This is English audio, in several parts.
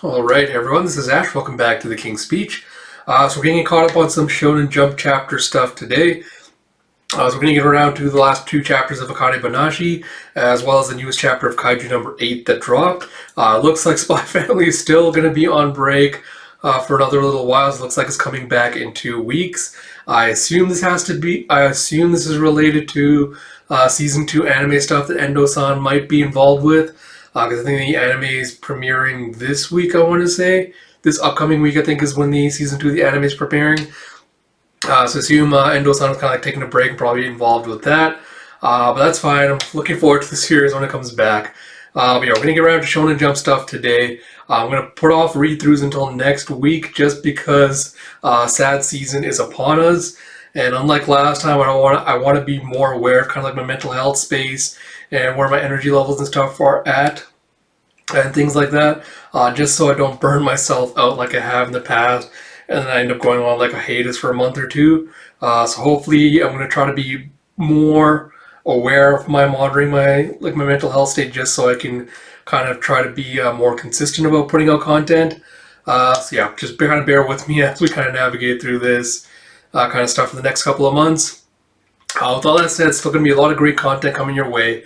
Alright everyone, this is Ash. Welcome back to the King's Speech. So we're getting caught up on some Shonen Jump chapter stuff today. So we're going to get around to the last two chapters of Akane-Banashi, as well as the newest chapter of Kaiju number 8 that dropped. Looks like Spy Family is still going to be on break for another little while. So it looks like it's coming back in 2 weeks. I assume this is related to season 2 anime stuff that Endo-san might be involved with. Because I think the anime is premiering this week, I want to say. This upcoming week, I think, is when the season 2 of the anime is preparing. So assume Endo-san is kind of like taking a break and probably involved with that. But that's fine. I'm looking forward to the series when it comes back. But yeah, we're going to get around to Shonen Jump stuff today. I'm going to put off read-throughs until next week just because sad season is upon us. And unlike last time, I want to be more aware of kind of like my mental health space and where my energy levels and stuff are at and things like that, just so I don't burn myself out like I have in the past and then I end up going on like a hiatus for a month or two. So hopefully I'm going to try to be more aware of monitoring my mental health state just so I can kind of try to be more consistent about putting out content. So yeah, just kind of bear with me as we kind of navigate through this kind of stuff for the next couple of months. With all that said, it's still going to be a lot of great content coming your way.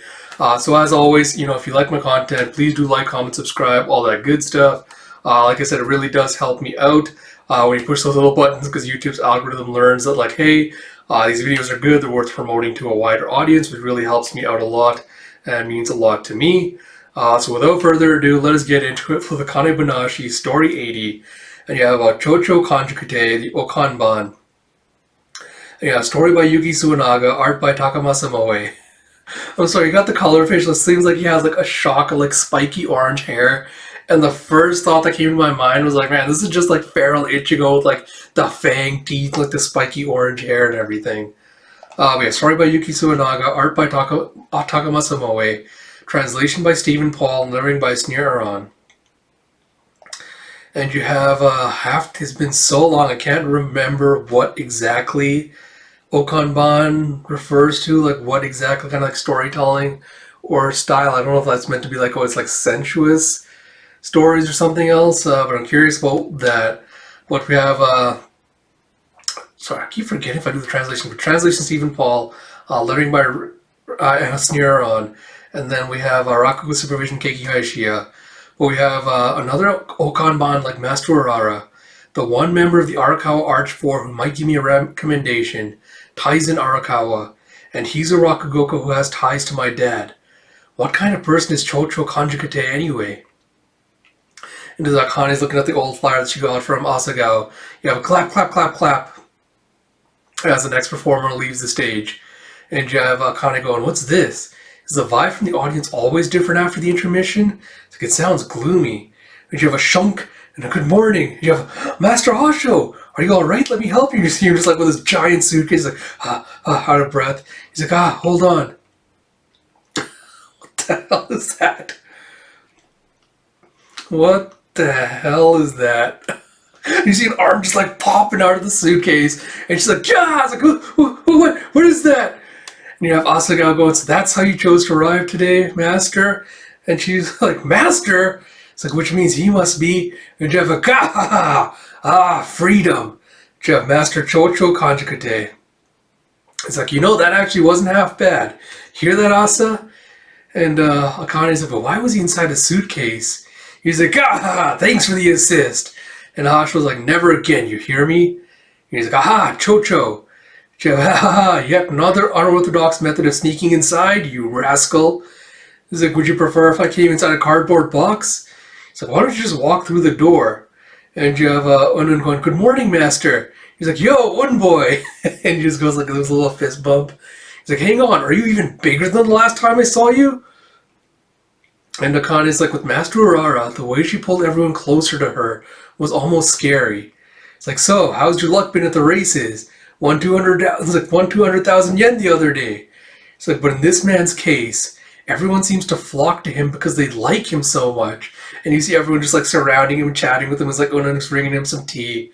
So as always, if you like my content, please do like, comment, subscribe, all that good stuff. Like I said, it really does help me out when you push those little buttons because YouTube's algorithm learns that like, hey, these videos are good, they're worth promoting to a wider audience, which really helps me out a lot and means a lot to me. So without further ado, let us get into it for the Akane-Banashi Story 80. And you have Chocho Kanjakutei, the Ookanban. Yeah, story by Yuki Suenaga, art by Takamasa Moe. I'm sorry, you got the color fish. It seems like he has like a shock of like spiky orange hair. And the first thought that came to my mind was like, man, this is just like Feral Ichigo with like the fang teeth, like the spiky orange hair and everything. But yeah, story by Yuki Suenaga, art by Takamasa Moe, translation by Stephen Paul, and lettering by Sneer Aron. And you have it's been so long, I can't remember what exactly Ookanban refers to, like what exactly kind of like storytelling or style. I don't know if that's meant to be like, oh, it's like sensuous stories or something else, but I'm curious about that. But we have, sorry, I keep forgetting if I do the translation, but translation Stephen Paul, lettering by Anna Sneer on, and then we have Rakugo supervision Keiki Haishiya. But we have another Ookanban like Master Urara, the one member of the Arakawa Arch 4 who might give me a recommendation, Taizen Arakawa, and he's a Rakugoka who has ties to my dad. What kind of person is Chocho Kanjakutei anyway? And as Akane's looking at the old flyer that she got from Asagao, you have a clap, clap, clap, clap as the next performer leaves the stage. And you have Akane going, what's this? Is the vibe from the audience always different after the intermission? It's like it sounds gloomy. And you have a shunk and a good morning. You have Master Hosho. Are you all right? Let me help you. You see him just like with his giant suitcase, like out of breath. He's like, hold on. What the hell is that? What the hell is that? You see an arm just like popping out of the suitcase, and she's like, yeah. It's like, what is that? And you have Asagao going, so that's how you chose to arrive today, Master? And she's like, Master? It's like, which means he must be. And you have a freedom. You have Master Chocho Kanjakutei. It's like, that actually wasn't half bad. Hear that, Asa? And Akane's like, but why was he inside a suitcase? He's like, thanks for the assist. And Hosho's like, never again, you hear me? And he's like, Chocho. Yet another unorthodox method of sneaking inside, you rascal. He's like, would you prefer if I came inside a cardboard box? He's like, why don't you just walk through the door? And you have Unun going, good morning, Master. He's like, yo, Un boy. And he just goes like this little fist bump. He's like, hang on, are you even bigger than the last time I saw you? And Akane's like, with Master Urara, the way she pulled everyone closer to her was almost scary. It's like, so, how's your luck been at the races? Won 200,000 yen the other day. It's like, but in this man's case, everyone seems to flock to him because they like him so much. And you see everyone just like surrounding him and chatting with him. It's like Unan's bringing him some tea.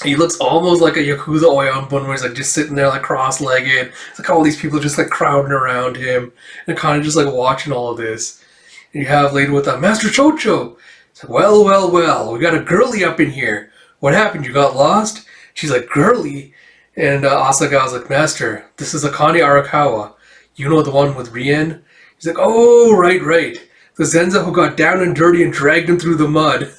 He looks almost like a Yakuza Oyonbun where he's like just sitting there like cross-legged. It's like all these people just like crowding around him and kind of just like watching all of this. And you have later with Master Chocho. He's like, well, well, well, we got a girly up in here. What happened? You got lost? She's like, girly? And Asagawa's like, Master, this is Akane Arakawa. You know the one with Rien? He's like, oh, right, right. The Zenza who got down and dirty and dragged him through the mud.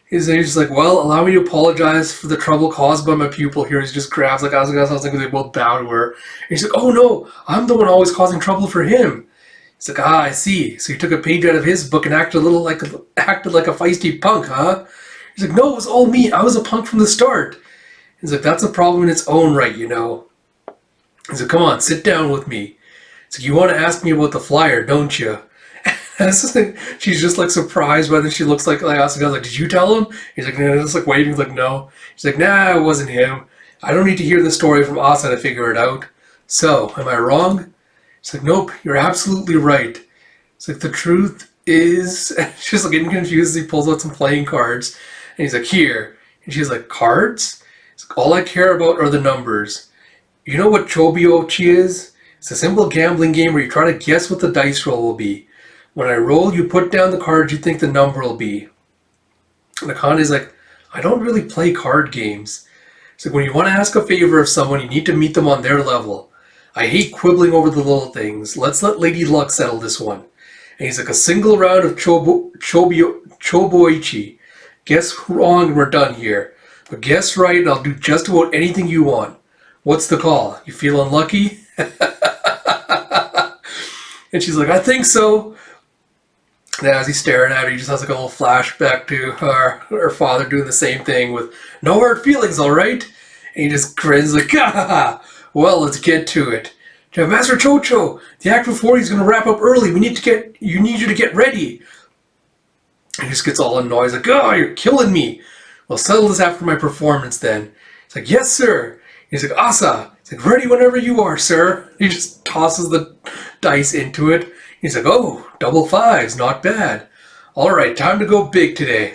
He's just like, well, allow me to apologize for the trouble caused by my pupil here. He just grabs like Asagawa sounds like they both bow to her. And he's like, oh no, I'm the one always causing trouble for him. He's like, ah, I see. So you took a page out of his book and acted like a feisty punk, huh? He's like, no, it was all me. I was a punk from the start. He's like, that's a problem in its own right, you know. He's like, come on, sit down with me. He's like, you want to ask me about the flyer, don't you? She's just like surprised whether she looks like Asaga's like, did you tell him? He's like, no, just like waiting. He's like, no. She's like, nah, it wasn't him. I don't need to hear the story from Asa to figure it out. So, am I wrong? She's like, nope, you're absolutely right. It's like, the truth is, she's like getting confused as he pulls out some playing cards. And he's like, here. And she's like, cards? He's like, all I care about are the numbers. You know what Chobiochi is? It's a simple gambling game where you try to guess what the dice roll will be. When I roll, you put down the cards you think the number will be. And Akane's like, I don't really play card games. It's like, when you want to ask a favor of someone, you need to meet them on their level. I hate quibbling over the little things. Let's let Lady Luck settle this one. And he's like, a single round of Choboichi. Guess wrong and we're done here. But guess right and I'll do just about anything you want. What's the call? You feel unlucky? And she's like, I think so. And as he's staring at her, he just has like a little flashback to her father doing the same thing with no hard feelings, all right? And he just grins like, ah, well, let's get to it. Master Chocho, the Act before he's going to wrap up early. You need you to get ready. And he just gets all annoyed. He's like, oh, you're killing me. Well, settle this after my performance then. He's like, yes, sir. He's like, Asa. He's like, ready whenever you are, sir. He just tosses the dice into it. He's like, oh, double fives, not bad. All right, time to go big today.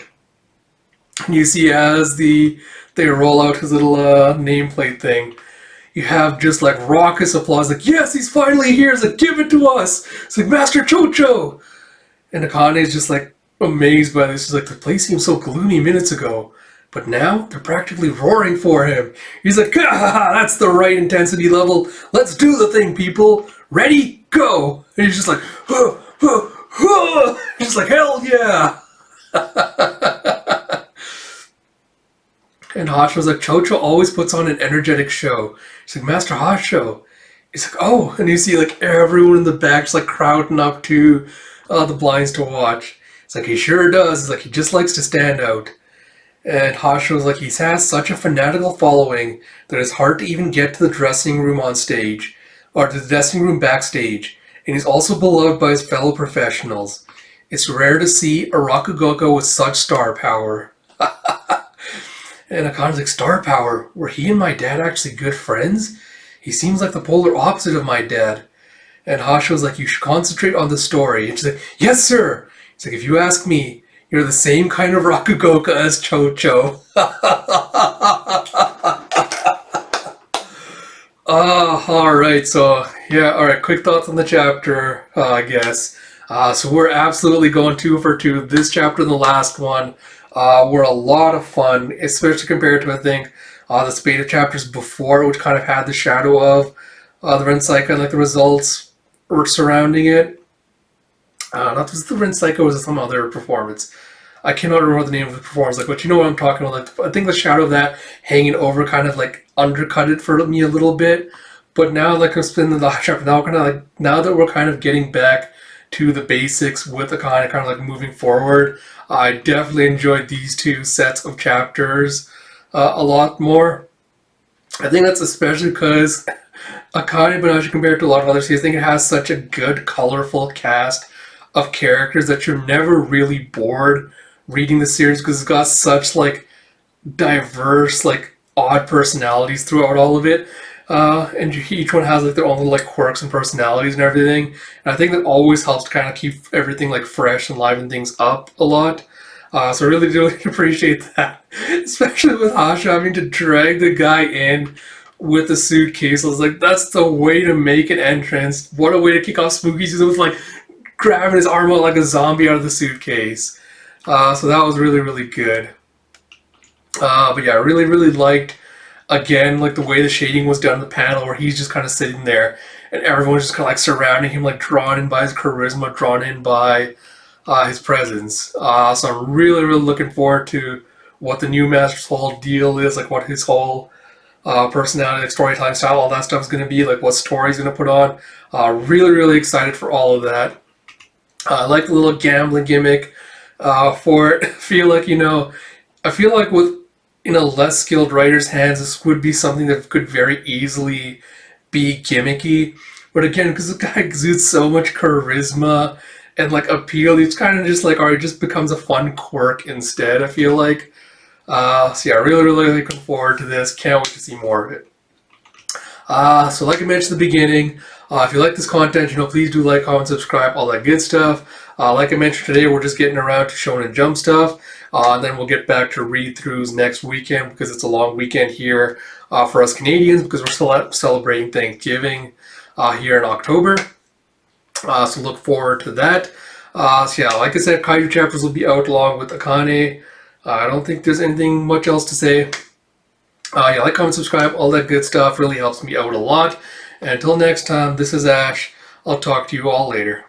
And you see as they roll out his little nameplate thing, you have just like raucous applause, like, yes, he's finally here. It's like, give it to us. It's like, Master Chocho. And Akane is just like amazed by this. He's like, the place seemed so gloomy minutes ago. But now they're practically roaring for him. He's like, ah, that's the right intensity level. Let's do the thing, people. Ready, go. And he's just like, huh, huh, huh. He's just like, hell yeah. And Hasho's like, Chocho always puts on an energetic show. He's like, Master Hasho. He's like, oh. And you see like everyone in the back just like crowding up to the blinds to watch. It's like, he sure does. It's like, he just likes to stand out. And Hasho's like, he has such a fanatical following that it's hard to even get to the dressing room on stage, or to the dressing room backstage. And he's also beloved by his fellow professionals. It's rare to see a Rakugoka with such star power. And Akane's like, star power? Were he and my dad actually good friends? He seems like the polar opposite of my dad. And Hasho's like, you should concentrate on the story. And she's like, yes, sir. He's like, if you ask me, you're the same kind of Rakugoka as Chocho. Alright, so, yeah, alright, quick thoughts on the chapter, I guess. So we're absolutely going 2 for 2. This chapter and the last one were a lot of fun, especially compared to, I think, the Spada chapters before, which kind of had the shadow of the Ren Psycho and like the results were surrounding it. Not just the Ren Psycho, was some other performance. I cannot remember the name of the performance, like, but you know what I'm talking about. Like, I think the shadow of that hanging over kind of like undercut it for me a little bit. But now, like, it's been in the last chapter. Now that we're kind of getting back to the basics with the kind of like moving forward, I definitely enjoyed these 2 sets of chapters a lot more. I think that's especially because Akane-Banashi, compared to a lot of other series, I think it has such a good, colorful cast of characters that you're never really bored reading the series, because it's got such like diverse, like odd personalities throughout all of it. And each one has like their own little like quirks and personalities and everything. And I think that always helps to kind of keep everything like fresh and liven things up a lot. So I really do appreciate that, especially with Hasho having to drag the guy in with the suitcase. I was like, that's the way to make an entrance. What a way to kick off spooky season, with like grabbing his arm out like a zombie out of the suitcase. So that was really, really good. But yeah, I really, really liked, again, like the way the shading was done in the panel where he's just kind of sitting there and everyone's just kind of like surrounding him, like drawn in by his charisma, drawn in by his presence. So I'm really, really looking forward to what the new Master's whole deal is, like what his whole personality, like storytelling style, all that stuff is going to be, like what story he's going to put on. Really, really excited for all of that. I like the little gambling gimmick for it. I feel like with less skilled writer's hands, this would be something that could very easily be gimmicky. But again, because the guy exudes so much charisma and like appeal, it's kind of just like, or it just becomes a fun quirk instead. I feel like. So yeah, really, really looking forward to this. Can't wait to see more of it. So like I mentioned at the beginning, if you like this content, please do like, comment, subscribe, all that good stuff. Like I mentioned today, we're just getting around to Shonen Jump stuff. And then we'll get back to read-throughs next weekend because it's a long weekend here for us Canadians because we're still celebrating Thanksgiving here in October. So look forward to that. So yeah, like I said, Kaiju chapters will be out along with Akane. I don't think there's anything much else to say. Yeah, like, comment, subscribe, all that good stuff really helps me out a lot. And until next time, this is Ash. I'll talk to you all later.